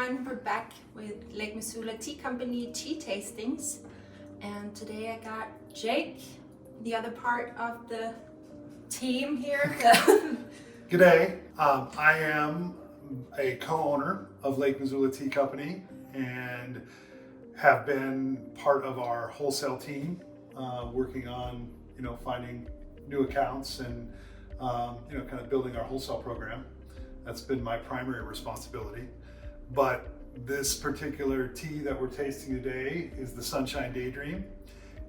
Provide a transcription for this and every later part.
everyone, we're back with Lake Missoula Tea Company tea tastings, and today I got Jake, the other part of the team here. G'day, I am a co-owner of Lake Missoula Tea Company and have been part of our wholesale team, working on finding new accounts and kind of building our wholesale program. That's been my primary responsibility. But this particular tea that we're tasting today is the Sunshine Daydream,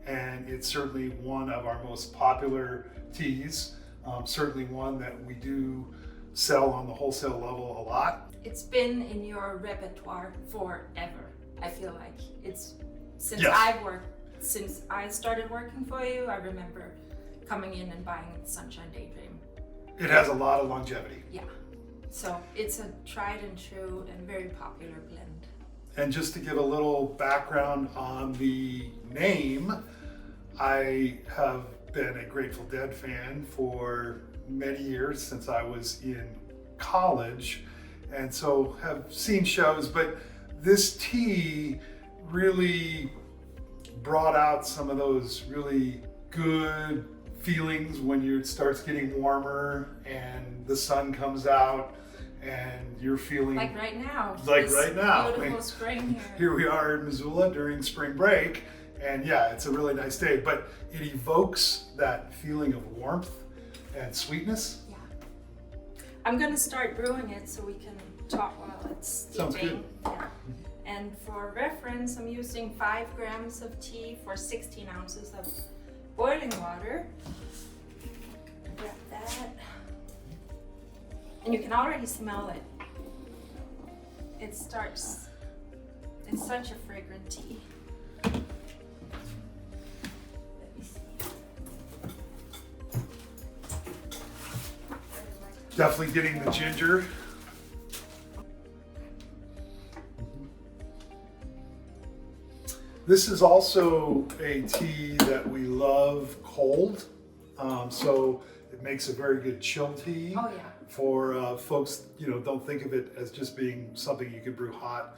and it's certainly one of our most popular teas. Certainly one that we do sell on the wholesale level a lot. It's been in your repertoire forever. I feel like it's since Yes. since I started working for you. I remember coming in and buying the Sunshine Daydream. It has a lot of longevity. Yeah. So it's a tried and true and very popular blend. And just to give a little background on the name, I have been a Grateful Dead fan for many years since I was in college, and so have seen shows, but this tea really brought out some of those really good feelings when it starts getting warmer and the sun comes out and you're feeling Like right now. like This right now. Beautiful spring here. Here we are in Missoula during spring break, and yeah, it's a really nice day, but it evokes that feeling of warmth and sweetness. Yeah. I'm gonna start brewing it so we can talk while it's steeping. Sounds good. Yeah. And for reference, I'm using 5 grams of tea for 16 ounces of boiling water. Grab that. And you can already smell it. It's such a fragrant tea. Let me see. Definitely getting the ginger. This is also a tea that we love cold, so it makes a very good chill tea. Oh yeah. For folks, don't think of it as just being something you can brew hot.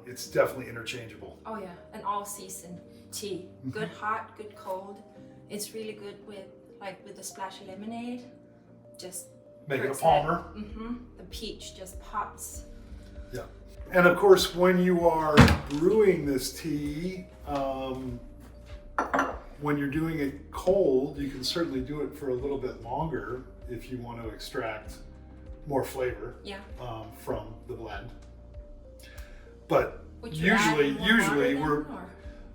It's definitely interchangeable. Oh yeah, an all-season tea. Good hot, good cold. It's really good with a splash of lemonade. Just Make it a hurts Palmer. The peach just pops. Yeah. And of course, when you are brewing this tea, when you're doing it cold, you can certainly do it for a little bit longer if you want to extract more flavor from the blend. But Would you add more usually water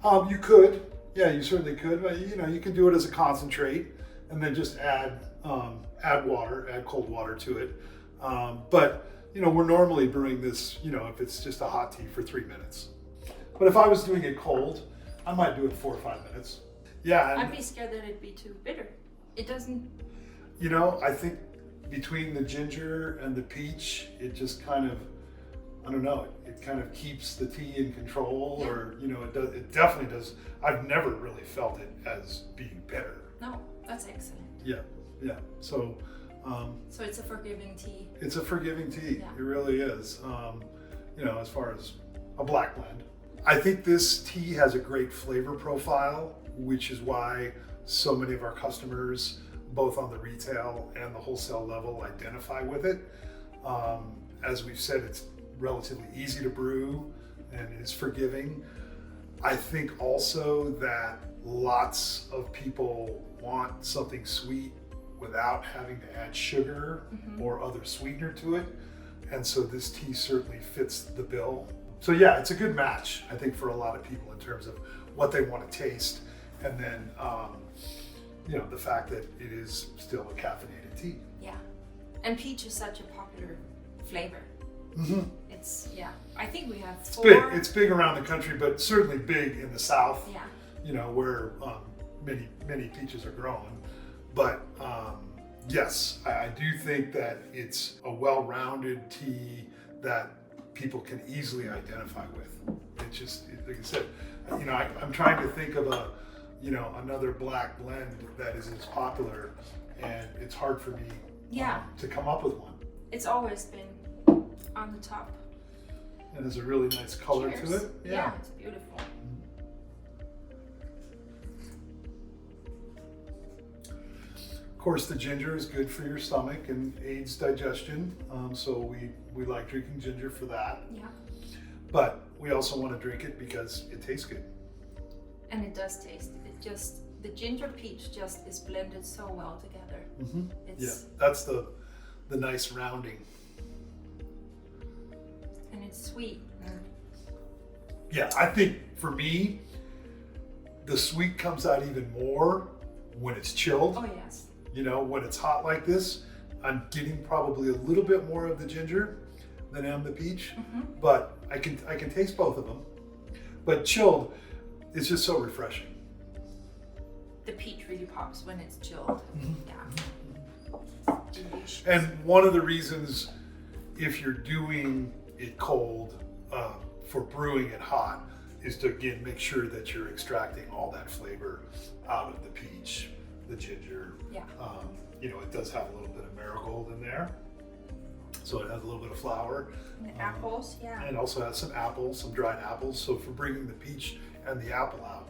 we're then, you could, yeah, you certainly could. But you can do it as a concentrate and then just add cold water to it. But we're normally brewing this, if it's just a hot tea, for 3 minutes. But if I was doing it cold, I might do it 4 or 5 minutes. Yeah. And, I'd be scared that it'd be too bitter. It doesn't. I think between the ginger and the peach, it just kind of, I don't know, it kind of keeps the tea in control, or, it definitely does. I've never really felt it as being bitter. No, that's excellent. Yeah. So it's a forgiving tea. it's a forgiving tea. Yeah. It really is. As far as a black blend, I think this tea has a great flavor profile, which is why so many of our customers, both on the retail and the wholesale level, identify with it. As we've said, it's relatively easy to brew and is forgiving. I think also that lots of people want something sweet without having to add sugar or other sweetener to it. And so this tea certainly fits the bill. So yeah, it's a good match, I think, for a lot of people in terms of what they want to taste. And then, the fact that it is still a caffeinated tea. Yeah. And peach is such a popular flavor. It's, I think we have 4. It's big around the country, but certainly big in the South. Yeah. Where many peaches are grown. But yes, I do think that it's a well-rounded tea that people can easily identify with. It's just, like I said, I'm trying to think of another black blend that is as popular, and it's hard for me to come up with one. It's always been on the top. It has a really nice color Cheers. to it. Yeah, it's beautiful. Of course, the ginger is good for your stomach and aids digestion. So we like drinking ginger for that. Yeah. But we also want to drink it because it tastes good. And it does taste. It just, the ginger peach just is blended so well together. Mm-hmm. It's, Yeah, that's the nice rounding. And it's sweet. Yeah, I think for me, the sweet comes out even more when it's chilled. Oh yes. You know, when it's hot like this, I'm getting probably a little bit more of the ginger than I am the peach, but I can taste both of them. But chilled, it's just so refreshing. The peach really pops when it's chilled. Yeah. Delicious. And one of the reasons, if you're doing it cold for brewing it hot, is to again make sure that you're extracting all that flavor out of the peach, the ginger. Yeah. You know, it does have a little bit of marigold in there, so it has a little bit of flour. And the apples, yeah. And also has some apples, some dried apples. So for bringing the peach and the apple out,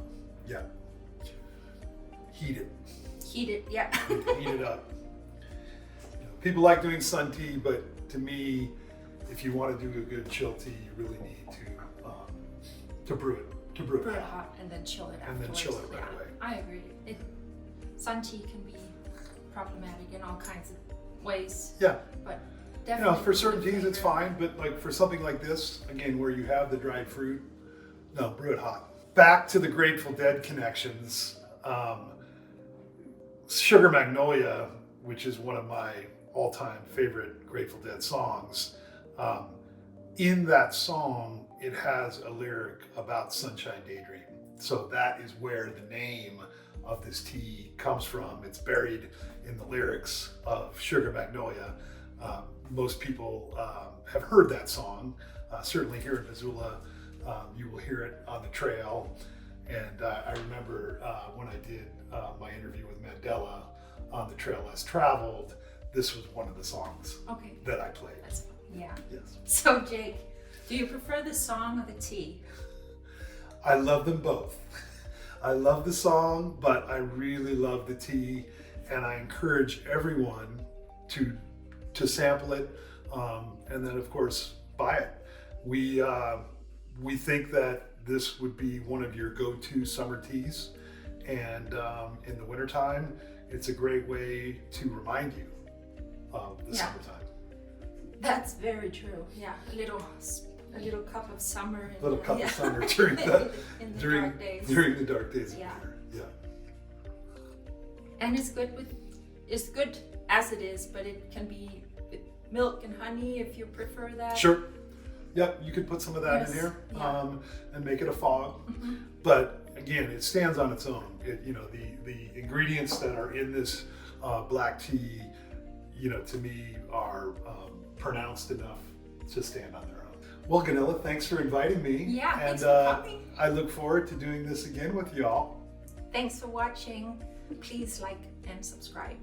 yeah, heat it. Heat it, yeah. Heat it up. You know, people like doing sun tea, but to me, if you want to do a good chill tea, you really need to brew it. Brew it hot and then chill it And then afterwards. chill it right away. I agree. Sun tea can be problematic in all kinds of ways, Yeah. but You definitely. know, for certain the teas it's flavor. fine, but like for something like this, again, where you have the dried fruit, no, brew it hot. Back to the Grateful Dead connections. Sugar Magnolia, which is one of my all-time favorite Grateful Dead songs. In that song, it has a lyric about Sunshine Daydream. So that is where the name of this tea comes from. It's buried in the lyrics of Sugar Magnolia. Most people have heard that song. Certainly here in Missoula, you will hear it on the trail. And I remember when I did my interview with Mandela on the Trail Less Traveled, this was one of the songs that I played. Yeah. Yes. So Jake, do you prefer the song or the tea? I love them both. I love the song, but I really love the tea, and I encourage everyone to sample it, and then of course buy it. We think that this would be one of your go-to summer teas, and in the wintertime, it's a great way to remind you of the summertime. That's very true. Yeah, a little cup of summer. A little cup of summer during the dark days. During the dark days of Yeah. winter. Yeah. And it's good as it is, but it can be with milk and honey if you prefer that. Sure. Yep, you could put some of that in Yes, here yeah. and make it a fog. But again, it stands on its own. The ingredients that are in this black tea, to me are pronounced enough to stand on their own. Well, Gunilla, thanks for inviting me. Yeah, and thanks for coming. I look forward to doing this again with y'all. Thanks for watching. Please like and subscribe.